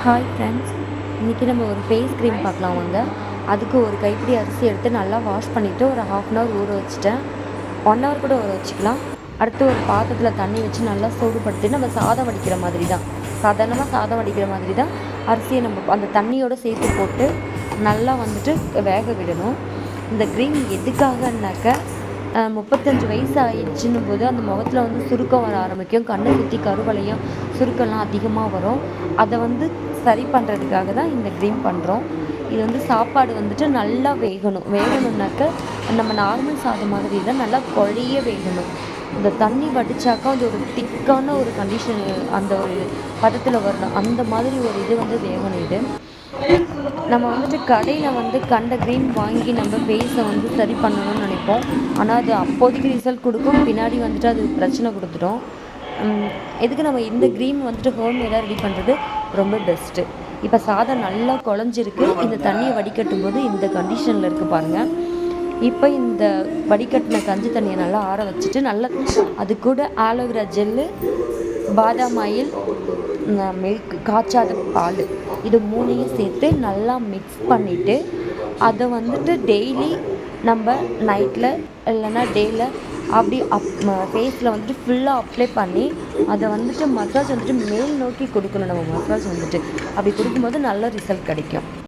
Hi friends, இன்றைக்கி நம்ம ஒரு ஃபேஸ் க்ரீம் பார்க்கலாம் வாங்க. அதுக்கு ஒரு கைப்பிடி அரிசி எடுத்து நல்லா வாஷ் பண்ணிவிட்டு ஒரு 1/2 அன் ஹவர் ஊற வச்சுட்டேன். 1 ஹவர் கூட ஊற வச்சுக்கலாம். அடுத்து ஒரு பாத்திரத்தில் தண்ணி வச்சு நல்லா சூடுபடுத்தி நம்ம சாதம் வடிக்கிற மாதிரி தான், சாதாரணமாக சாதம் வடிக்கிற மாதிரி தான் அரிசியை நம்ம அந்த தண்ணியோடு சேர்த்து போட்டு நல்லா வேக விடணும். இந்த க்ரீம் எதுக்காகனாக்க 35 வயசு ஆயிடுச்சுன்னும் போது அந்த முகத்தில் சுருக்கம் வர ஆரம்பிக்கும், கண்ணை சுற்றி கருவளையம் சுருக்கம்லாம் அதிகமாக வரும். அதை சரி பண்ணுறதுக்காக தான் இந்த க்ரீம் பண்ணுறோம். இது சாப்பாடு நல்லா வேகணும்னாக்க நம்ம நார்மல் சாதம் மாதிரி தான் நல்லா குழைய வேகணும். இந்த தண்ணி வடித்தாக்கா அது ஒரு திக்கான ஒரு கண்டிஷன், அந்த ஒரு பதத்தில் வரணும். அந்த மாதிரி ஒரு இது வேகணும். இது நம்ம கடையில் கண்ட க்ரீம் வாங்கி நம்ம ஃபேஸை சரி பண்ணணும்னு நினைப்போம். ஆனால் அது அப்போதைக்கு ரிசல்ட் கொடுக்கும், பின்னாடி அது பிரச்சனை கொடுத்துடும். எதுக்கு நம்ம இந்த க்ரீம் ஹோம்மேடாக ரெடி பண்ணுறது ரொம்ப பெஸ்ட்டு. இப்போ சாதம் நல்லா குழஞ்சிருக்கு. இந்த தண்ணியை வடிகட்டும் போது இந்த கண்டிஷனில் இருக்குது பாருங்கள். இப்போ இந்த வடிகட்டின கஞ்சி தண்ணியை நல்லா ஆற வச்சுட்டு நல்லா அது கூட ஆலோவேரா ஜெல்லு, பாதாம் ஆயில், மில்க், காய்ச்சாத பால், இது 3ஐயும் சேர்த்து நல்லா மிக்ஸ் பண்ணிவிட்டு அதை டெய்லி நம்ம நைட்டில் இல்லைன்னா டேயில் அப்படி ஃபேஸில் ஃபுல்லாக அப்ளை பண்ணி அதை மசாஜ் மேல் நோக்கி கொடுக்கணும். நம்ம மசாஜ் அப்படி கொடுக்கும்போது நல்ல ரிசல்ட் கிடைக்கும்.